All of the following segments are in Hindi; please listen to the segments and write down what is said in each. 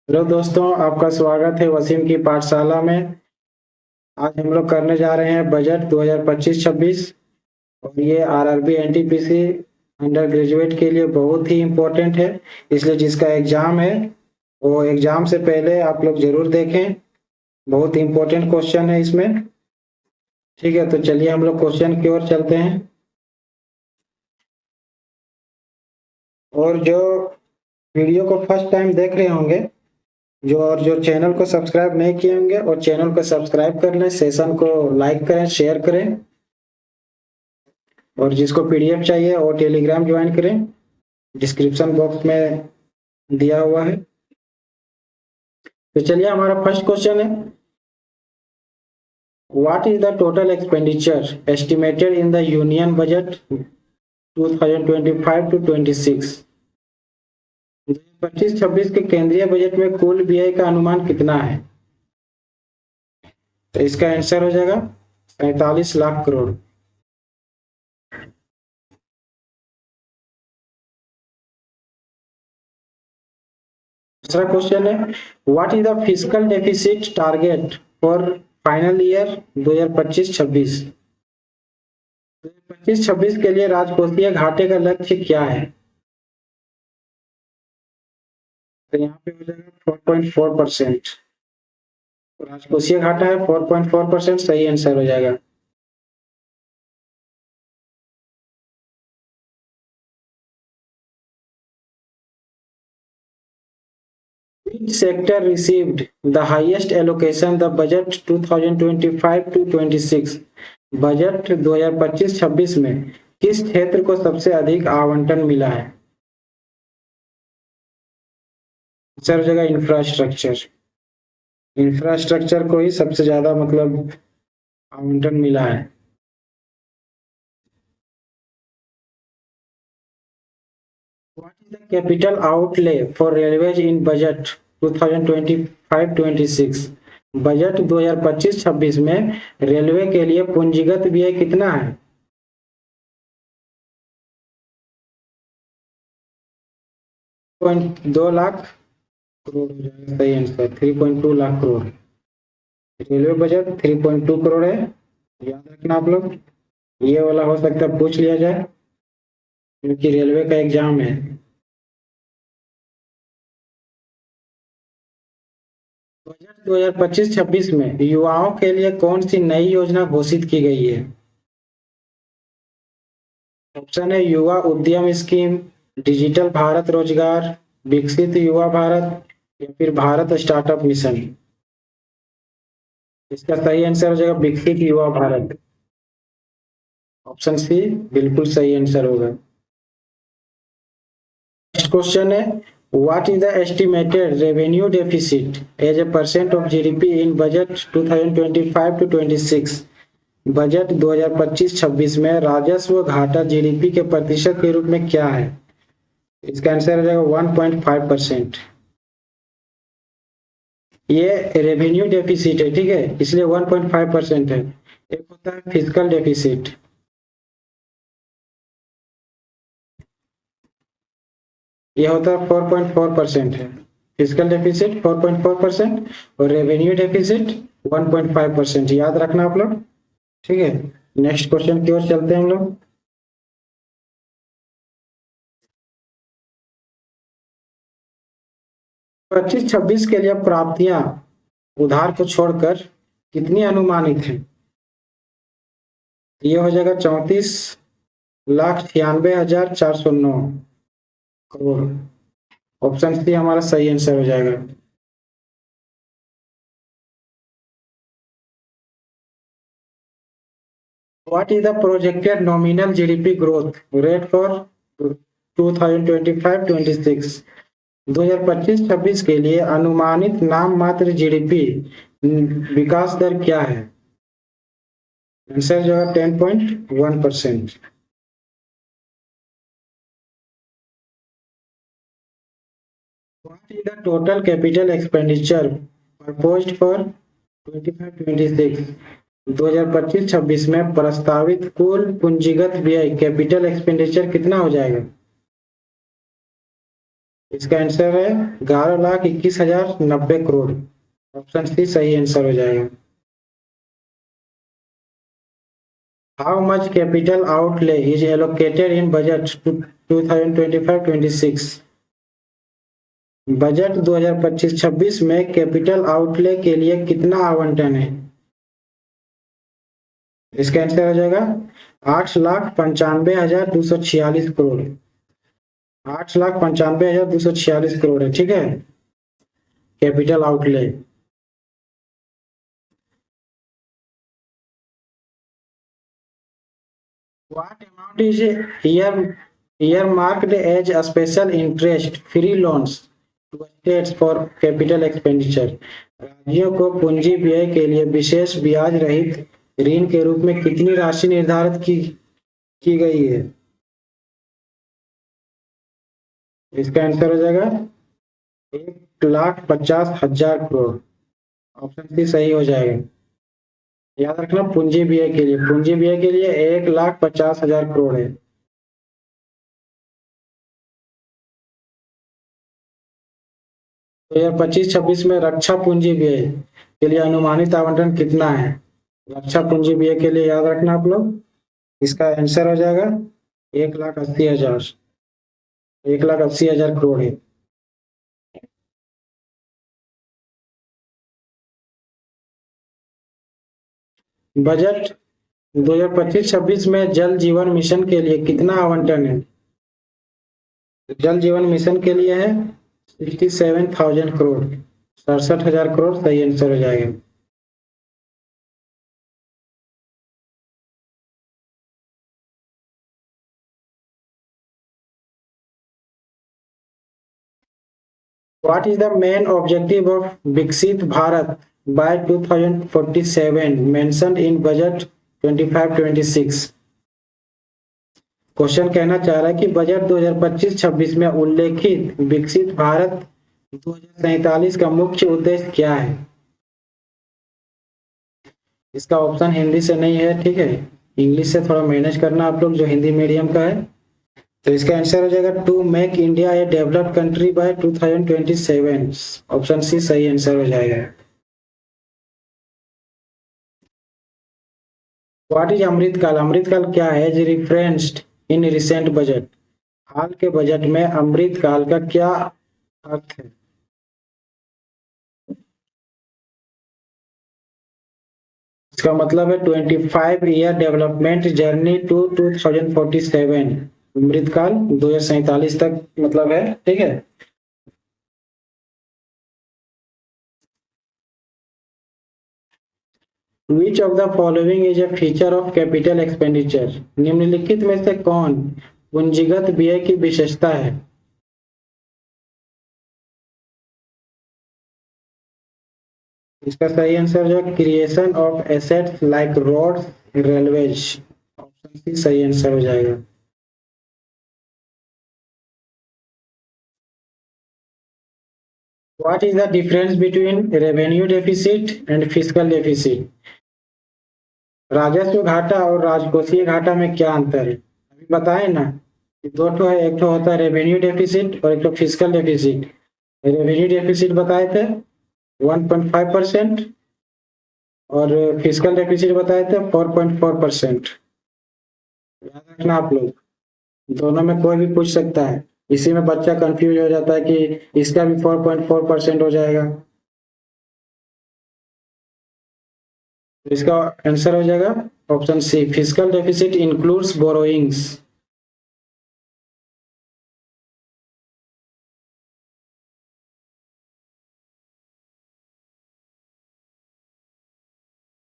हेलो दोस्तों, आपका स्वागत है वसीम की पाठशाला में। आज हम लोग करने जा रहे हैं बजट 2025-26 और ये आरआरबी एनटीपीसी अंडर ग्रेजुएट के लिए बहुत ही इम्पोर्टेंट है। इसलिए जिसका एग्जाम है वो एग्जाम से पहले आप लोग जरूर देखें। बहुत इम्पोर्टेंट क्वेश्चन है इसमें। ठीक है, तो चलिए हम लोग क्वेश्चन की ओर चलते हैं। और जो वीडियो को फर्स्ट टाइम देख रहे होंगे, जो चैनल को सब्सक्राइब नहीं किए होंगे और चैनल को सब्सक्राइब कर लें, सेशन को लाइक करें, शेयर करें। और जिसको पीडीएफ चाहिए वो टेलीग्राम ज्वाइन करें, डिस्क्रिप्शन बॉक्स में दिया हुआ है। तो चलिए, हमारा फर्स्ट क्वेश्चन है, what is the total expenditure estimated in the union budget 2025 to 26? 2025-26 के केंद्रीय बजट में कुल व्यय का अनुमान कितना है? तो इसका आंसर हो जाएगा 45 लाख करोड़। दूसरा क्वेश्चन है, what is the fiscal deficit target for final year 2025-26? 2025-26 के लिए राजकोषीय घाटे का लक्ष्य क्या है? तो यहाँ पे हो जाएगा 4.4%। राजकोषीय घाटा है 4.4%, सही आंसर हो जाएगा। Which sector received the highest allocation the budget 2025 to 26? Budget 2025-26 में किस क्षेत्र को सबसे अधिक आवंटन मिला है? आंसर हो जाएगा इंफ्रास्ट्रक्चर। इंफ्रास्ट्रक्चर को ही सबसे ज्यादा मतलब आवंटन मिला है। What is the capital outlay for railways in budget 2025-26? Budget 2025-26 में रेलवे के लिए पूंजीगत व्यय कितना है? 2 लाख करोड़ हो जाएगा, सही answer 3.2 lakh crore. Railway budget 3.2 crore है, याद रखना आप लोग। ये वाला हो सकता है पूछ लिया जाए क्योंकि रेलवे का एग्जाम है। बजट 2025-26 में युवाओं के लिए कौन सी नई योजना घोषित की गई है? ऑप्शन है युवा उद्यम स्कीम, डिजिटल भारत रोजगार, विकसित युवा भारत या फिर भारत स्टार्टअप मिशन। इसका सही आंसर हो जाएगा विकसित युवा भारत। ऑप्शन सी बिल्कुल सही आंसर होगा। नेक्स्ट क्वेश्चन है, what is the estimated revenue deficit as a percent of GDP in budget 2025 to 26? Budget 2025-26 में राजस्व घाटा जीडीपी के प्रतिशत के रूप में क्या है? इसका आंसर हो जाएगा 1.5%। ये रेवेन्यू डेफिसिट है, ठीक है, इसलिए 1.5% है। एक होता है फिजिकल डेफिसिट। ये होता है 4.4% है। फिजिकल डेफिसिट 4.4% और रेवेन्यू डेफिसिट 1.5%, याद रखना आप लोग। ठीक है, नेक्स्ट क्वेश्चन की ओर चलते हैं हम लोग। 25-26 के लिए प्राप्तियां उधार को छोड़कर कितनी अनुमानित है? ये हो जाएगा 34,96,409 करोड़। ऑप्शन सी हमारा सही आंसर हो जाएगा। What is the projected nominal GDP growth rate for 2025-26? 2025-26 के लिए अनुमानित नाम मात्र जीडीपी विकास दर क्या है? आंसर जो है 10.1%। What is the total capital expenditure proposed for 25-26? 2025-26 में प्रस्तावित कुल पूंजीगत व्यय कैपिटल एक्सपेंडिचर कितना हो जाएगा? इसका आंसर है 11,21,090 करोड़। ऑप्शन सी सही आंसर हो जाएगा। How much capital outlay is allocated in budget 2025-26? Budget 2025-26 में कैपिटल आउटले के लिए कितना आवंटन है? इसका आंसर हो जाएगा 8,95,246 करोड़। 8,95,246 करोड़ है, ठीक है, capital outlay. What amount is earmarked as a special interest free loans to states for capital expenditure? राज्यों को पूंजी व्यय के लिए विशेष ब्याज रहित ऋण के रूप में कितनी राशि निर्धारित की गई है? इसका आंसर हो जाएगा 1,50,000 करोड़। ऑप्शन सी सही हो जाएगा। याद रखना पूंजी व्यय के लिए, पूंजी व्यय के लिए 1,50,000 करोड़ है। 2025-26 में रक्षा पूंजी व्यय के लिए अनुमानित आवंटन कितना है? रक्षा पूंजी व्यय के लिए याद रखना आप लोग, इसका आंसर हो जाएगा 1,80,000। 1,80,000 करोड़ है। बजट 2025-26 में जल जीवन मिशन के लिए कितना आवंटन है? जल जीवन मिशन के लिए है 67,000 करोड़। 67,000 करोड़ सही आंसर हो जाएगा। What is the main objective of Viksit Bharat by 2047 mentioned in budget 25-26? Question कहना चाह रहा है कि बजट 2025-26 में उल्लेखित विकसित भारत 2047 का मुख्य उद्देश्य क्या है? इसका ऑप्शन हिंदी से नहीं है, ठीक है, इंग्लिश से थोड़ा मैनेज करना आप लोग जो हिंदी मीडियम का है। तो इसका आंसर हो जाएगा to make India a developed country by 2027। Option C सही आंसर हो जाएगा। व्हाट इज अमृतकाल? अमृतकाल क्या है? Is referenced in recent budget. हाल के बजट में अमृतकाल का क्या अर्थ है? इसका मतलब है 25 ईयर डेवलपमेंट जर्नी टू 2047। अमृतकाल 2047 तक मतलब है, ठीक है। Which of the following is a feature of capital expenditure? निम्नलिखित में से कौन पूंजीगत व्यय की विशेषता है? इसका सही आंसर जो है creation of assets like roads, railways. Option C सही आंसर हो जाएगा। What is the difference between revenue deficit and fiscal deficit? राजस्व घाटा और राजकोषीय घाटा में क्या अंतर है? अभी बताए ना, दो ठो है, एक ठो होता है रेवेन्यू डेफिसिट और एक ठो फिजिकल डेफिसिट। रेवेन्यू डेफिसिट बताए थे 1.5% और फिजिकल डेफिसिट बताए थे 4.4%। याद रखना आप लोग, दोनों में कोई भी पूछ सकता है। इसी में बच्चा कंफ्यूज हो जाता है कि इसका भी 4.4% हो जाएगा। तो इसका आंसर हो जाएगा option C, fiscal deficit includes borrowings.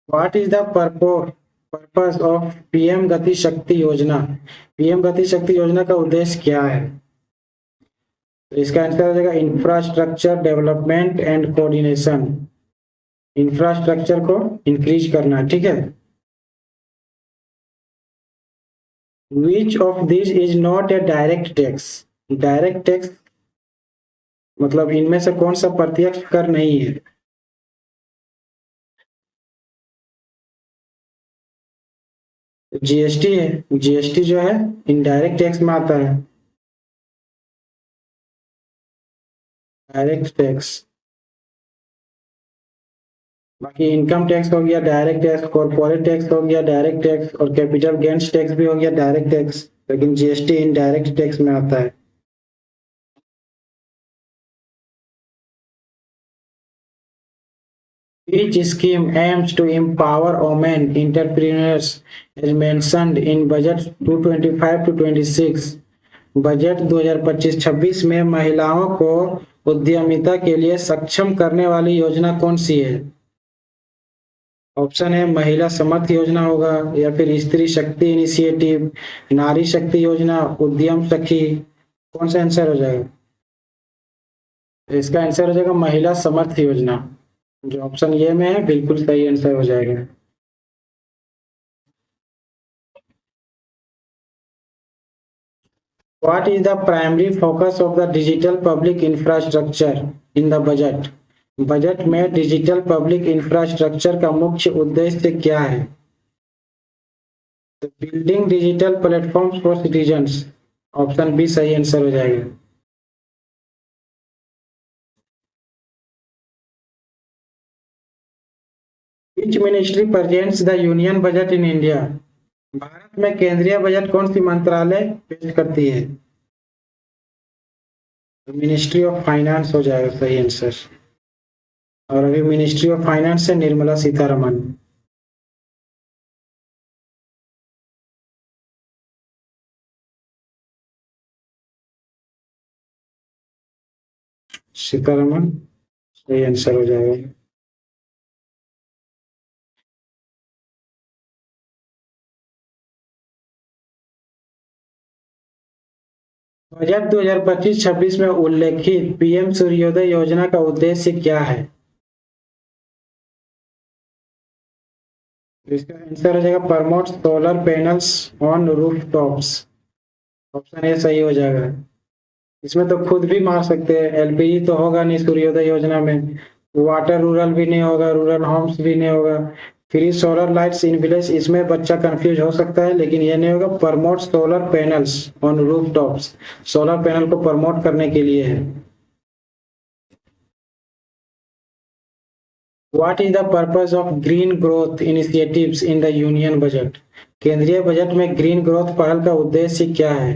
What is the purpose of PM Gati Shakti योजना? पीएम गति शक्ति योजना का उद्देश्य क्या है? तो इसका आंसर हो जाएगा infrastructure development and coordination. Infrastructure को इंक्रीज करना, ठीक है। Which of this is not a direct tax? Direct tax मतलब इनमें से कौन सा प्रत्यक्ष कर नहीं है? जीएसटी है। जीएसटी जो है इनडायरेक्ट टैक्स में आता है। Direct tax. बाकी इनकम टैक्स हो गया डायरेक्ट टैक्स, कॉर्पोरेट टैक्स हो गया डायरेक्ट टैक्स, और कैपिटल गेन्स टैक्स भी हो गया डायरेक्ट टैक्स, लेकिन जीएसटी इनडायरेक्ट टैक्स में आता है। Each scheme aims to empower women entrepreneurs as mentioned in budget 225 to 26। Budget 2025-26 में महिलाओं को उद्यमिता के लिए सक्षम करने वाली योजना कौन सी है? ऑप्शन है महिला समर्थ योजना होगा, या फिर स्त्री शक्ति इनिशिएटिव, नारी शक्ति योजना, उद्यम सखी। कौन सा आंसर हो जाएगा? तो इसका आंसर हो जाएगा महिला समर्थ योजना, जो ऑप्शन ये में है बिल्कुल सही आंसर हो जाएगा। What is the primary focus of the digital public infrastructure in the budget? Budget में डिजिटल पब्लिक इंफ्रास्ट्रक्चर का मुख्य उद्देश्य क्या है? Building digital platforms for citizens, option B सही आंसर हो जाएगा। Which ministry presents the union budget in India? Bharat में केंद्रीय बजट कौन सी मंत्रालय पेश करती है? मिनिस्ट्री ऑफ फाइनेंस हो जाएगा सही आंसर। और अभी मिनिस्ट्री ऑफ फाइनेंस है निर्मला सीतारमन। सीतारमन सही आंसर हो जाएगा। बजट 2025-26 में उल्लेखित पीएम सूर्योदय योजना का उद्देश्य क्या है? इसका आंसर हो जाएगा promote solar panels on rooftops, option A सही हो जाएगा। इसमें तो खुद भी मार सकते हैं, एलपीजी तो होगा नहीं सूर्योदय योजना में, वाटर रूरल भी नहीं होगा, रूरल होम्स भी नहीं होगा, free solar lights in village, इसमें बच्चा कंफ्यूज हो सकता है, लेकिन ये नहीं होगा। Promote solar panels on rooftops, solar panel को प्रमोट करने के लिए है। What is the purpose of green growth initiatives in the union budget? केंद्रीय बजट में ग्रीन ग्रोथ पहल का उद्देश्य क्या है?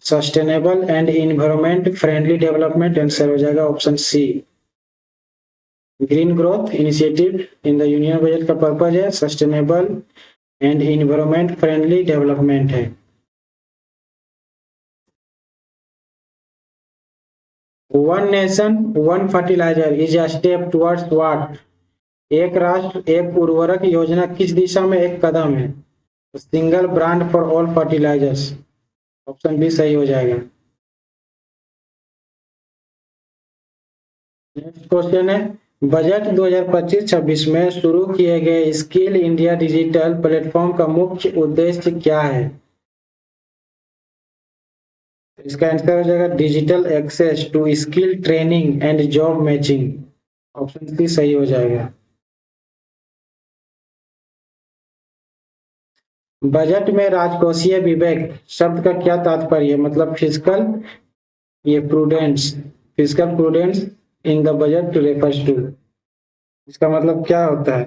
Sustainable and environment friendly development, answer हो जाएगा option C. Green growth initiative in the union budget का पर्पज है sustainable and environment friendly development है। One nation one fertiliser is a step towards what? एक राष्ट्र एक उर्वरक योजना किस दिशा में एक कदम है? Single brand for all fertilisers, option B सही हो जाएगा। नेक्स्ट क्वेश्चन है बजट 2025-26 में शुरू किए गए स्किल इंडिया डिजिटल प्लेटफॉर्म का मुख्य उद्देश्य क्या है? इसका आंसर हो जाएगा digital access to skill training and job matching, option C सही हो जाएगा। बजट में राजकोषीय विवेक शब्द का क्या तात्पर्य? मतलब फिजिकल ये prudence, fiscal prudence in the budget refers to, इसका मतलब क्या होता है?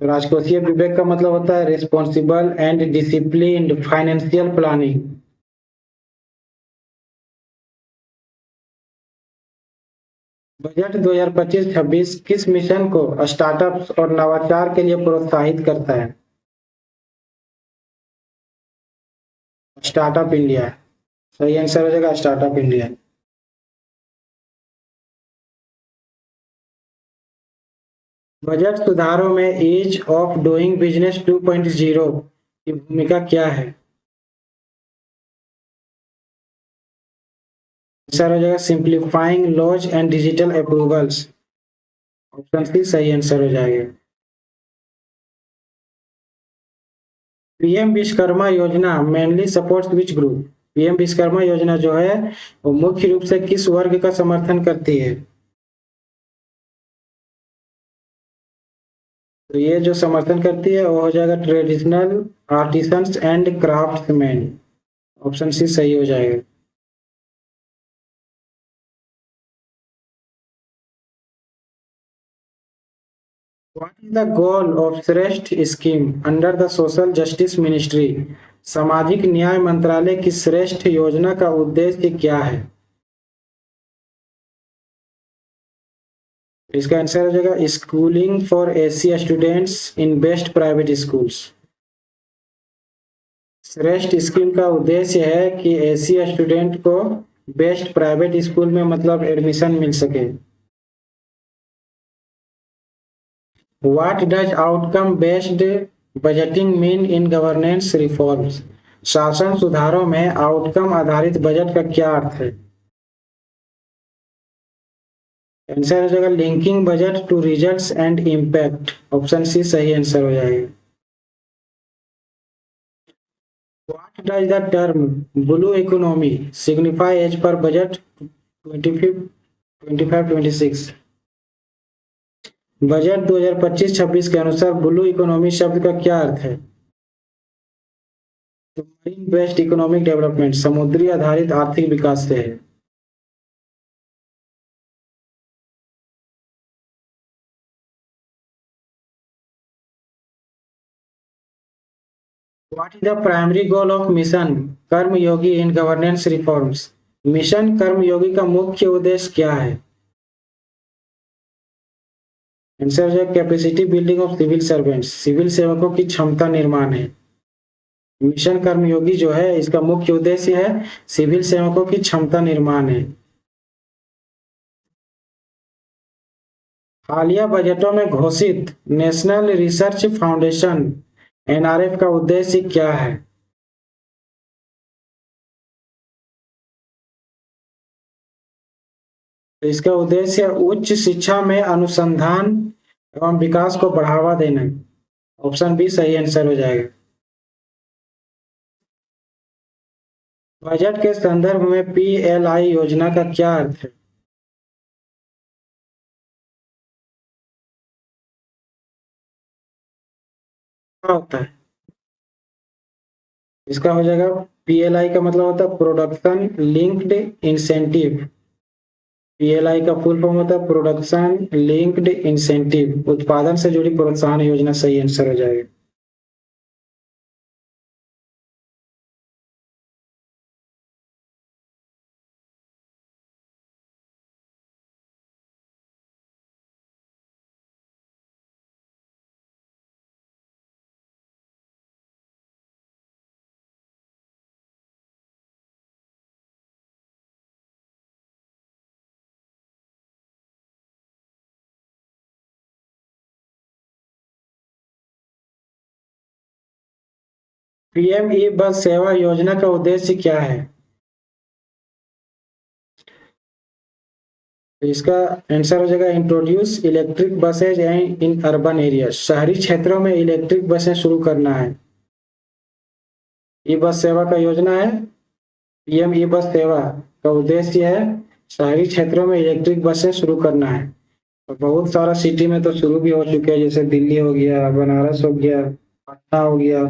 तो राजकोषीय विवेक का मतलब होता है responsible and disciplined financial planning. Budget 2025-26 किस मिशन को स्टार्टअप्स और नवाचार के लिए प्रोत्साहित करता है? स्टार्टअप इंडिया, सही आंसर हो जाएगा स्टार्टअप इंडिया। बजट सुधारों में ईज ऑफ डूइंग बिजनेस 2.0 की भूमिका क्या है? आंसर हो जाएगा simplifying laws and digital approvals, option C सही आंसर हो जाएगा। PM Vishwakarma Yojana mainly supports which group? PM Vishwakarma Yojana जो है वो मुख्य रूप से किस वर्ग का समर्थन करती है? तो ये जो समर्थन करती है वो हो जाएगा traditional artisans and craftsmen, option C सही हो जाएगा। What is the goal of Shreshta scheme under the social justice ministry? सामाजिक न्याय मंत्रालय की श्रेष्ठ योजना का उद्देश्य क्या है? इसका आंसर हो जाएगा schooling for AC students in best private schools. श्रेष्ठ स्कीम का उद्देश्य है कि एसी स्टूडेंट को बेस्ट प्राइवेट स्कूल में मतलब एडमिशन मिल सके। What does outcome based budgeting mean in governance reforms? शासन सुधारों में आउटकम आधारित बजट का क्या अर्थ है? आंसर हो जाएगा linking budget to results and impact. Option C सही आंसर हो जाएगा। What does the term blue economy signify as per budget 25-26? Budget 2025-26 के अनुसार ब्लू इकोनॉमी शब्द का क्या अर्थ है? मरीन बेस्ड इकोनॉमिक डेवलपमेंट, समुद्री आधारित आर्थिक विकास से है। What is the primary goal of mission Karmayogi in governance reforms? Mission Karmayogi का मुख्य उद्देश्य क्या है? आंसर है capacity building of civil servants, civil सेवकों की क्षमता निर्माण है। मिशन कर्मयोगी जो है इसका मुख्य उद्देश्य है सिविल सेवकों की क्षमता निर्माण है। हालिया बजटों में घोषित नेशनल रिसर्च फाउंडेशन एनआरएफ का उद्देश्य क्या है? तो इसका उद्देश्य उच्च शिक्षा में अनुसंधान एवं विकास को बढ़ावा देना। ऑप्शन बी सही आंसर हो जाएगा। बजट के संदर्भ में पीएलआई योजना का क्या अर्थ है? क्या होता है? इसका हो जाएगा पीएलआई का मतलब होता है प्रोडक्शन लिंक्ड इंसेंटिव। पीएलआई का फुल फॉर्म होता है प्रोडक्शन लिंक्ड इंसेंटिव, उत्पादन से जुड़ी प्रोत्साहन योजना। सही आंसर हो जाएगा। पीएम ई बस सेवा योजना का उद्देश्य क्या है? तो इसका आंसर हो जाएगा introduce electric buses and in urban area, शहरी क्षेत्रों में इलेक्ट्रिक बसें शुरू करना है। ई बस सेवा का योजना है पीएम ई बस सेवा का उद्देश्य है शहरी क्षेत्रों में इलेक्ट्रिक बसें शुरू करना है। और बहुत सारा सिटी में तो शुरू भी हो चुके हैं, जैसे दिल्ली हो गया, बनारस हो गया, पटना हो गया।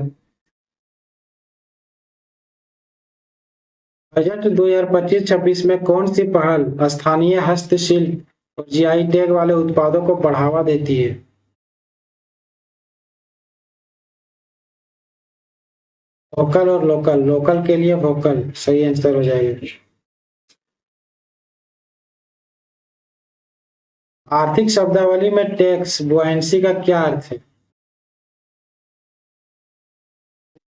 बजट 2025-26 में कौन सी पहल स्थानीय हस्तशिल्प और जीआई टैग वाले उत्पादों को बढ़ावा देती है? वोकल और लोकल, लोकल के लिए वोकल। सही आंसर हो जाएगा। आर्थिक शब्दावली में टैक्स बुआयंसी का क्या अर्थ है?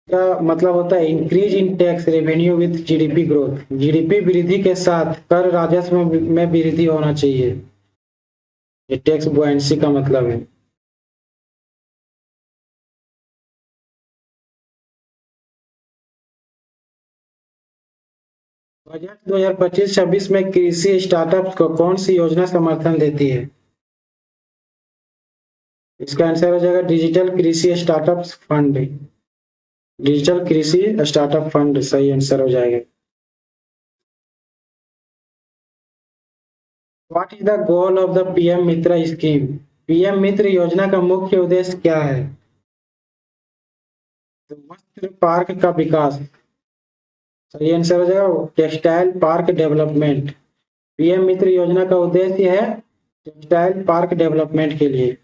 का मतलब होता है increase in tax revenue with GDP growth, GDP वृद्धि के साथ कर राजस्व में वृद्धि होना चाहिए। ये टैक्स बुआयंसी का मतलब है। बजट 2025-26 में कृषि स्टार्टअप्स को कौन सी योजना समर्थन देती है? इसका आंसर हो जाएगा digital Krishi startup fund. Digital Krishi startup fund सही आंसर हो जाएगा। What is the goal of the PM Mitra scheme? PM Mitra योजना का मुख्य उद्देश्य क्या है? तो वस्त्र पार्क का विकास। सही आंसर हो जाएगा textile park development. PM Mitra योजना का उद्देश्य है टेक्सटाइल पार्क डेवलपमेंट के लिए।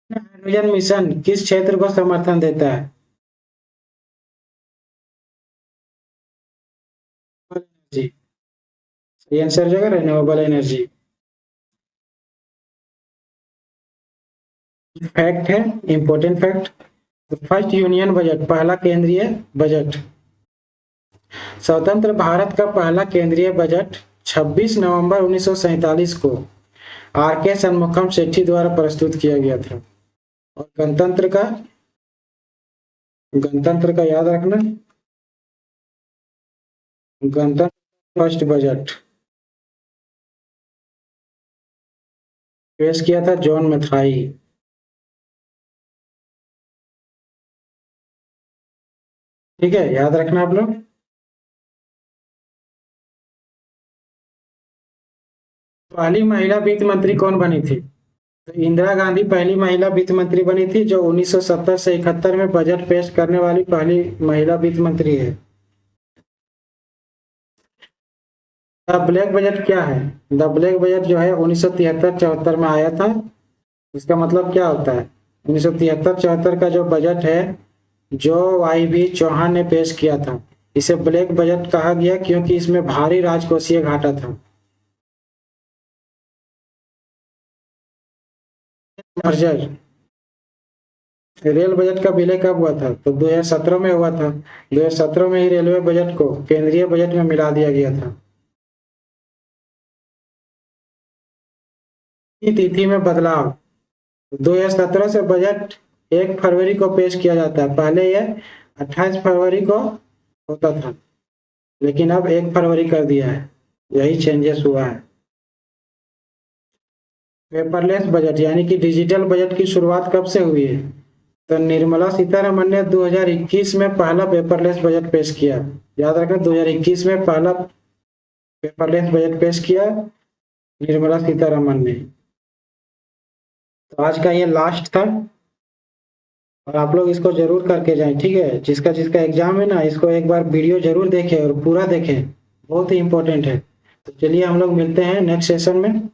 हाइड्रोजन मिशन किस क्षेत्र को समर्थन देता है? जी, सही आंसर हो जाएगा रिन्यूएबल एनर्जी। फैक्ट है, important fact. First union budget, पहला केंद्रीय बजट। स्वतंत्र भारत का पहला केंद्रीय बजट 26 नवंबर 1947 को आर के शनमुखम सेठी द्वारा प्रस्तुत किया गया था। और गणतंत्र का याद रखना, गणतंत्र फर्स्ट बजट पेश किया था जॉन मैथाई। ठीक है, याद रखना आप लोग। पहली महिला वित्त मंत्री कौन बनी थी? तो इंदिरा गांधी पहली महिला वित्त मंत्री बनी थी, जो 1970 से 71 में बजट पेश करने वाली पहली महिला वित्त मंत्री है। द ब्लैक बजट क्या है? द ब्लैक बजट जो है 1973-74 में आया था। इसका मतलब क्या होता है? 1973-74 का जो बजट है, जो वाई बी चौहान ने पेश किया था, इसे ब्लैक बजट कहा गया क्योंकि इसमें भारी राजकोषीय घाटा था। मर्जर, रेल बजट का विलय कब हुआ था? तो 2017 में हुआ था। 2017 में ही रेलवे बजट को केंद्रीय बजट में मिला दिया गया था। तिथि में बदलाव, 2017 से बजट 1 फरवरी को पेश किया जाता है। पहले यह 28 फरवरी को होता था, लेकिन अब 1 फरवरी कर दिया है। यही चेंजेस हुआ है। पेपरलेस बजट यानी कि डिजिटल बजट की शुरुआत कब से हुई है? तो निर्मला सीतारमण ने 2021 में पहला पेपरलेस बजट पेश किया। याद रखना, 2021 में पहला पेपरलेस बजट पेश किया निर्मला सीतारमण ने। तो आज का ये लास्ट था, और आप लोग इसको जरूर करके जाएं। ठीक है, जिसका जिसका एग्जाम है ना, इसको एक बार वीडियो जरूर देखें और पूरा देखें, बहुत ही इंपॉर्टेंट है। तो चलिए हम लोग मिलते हैं नेक्स्ट सेशन में।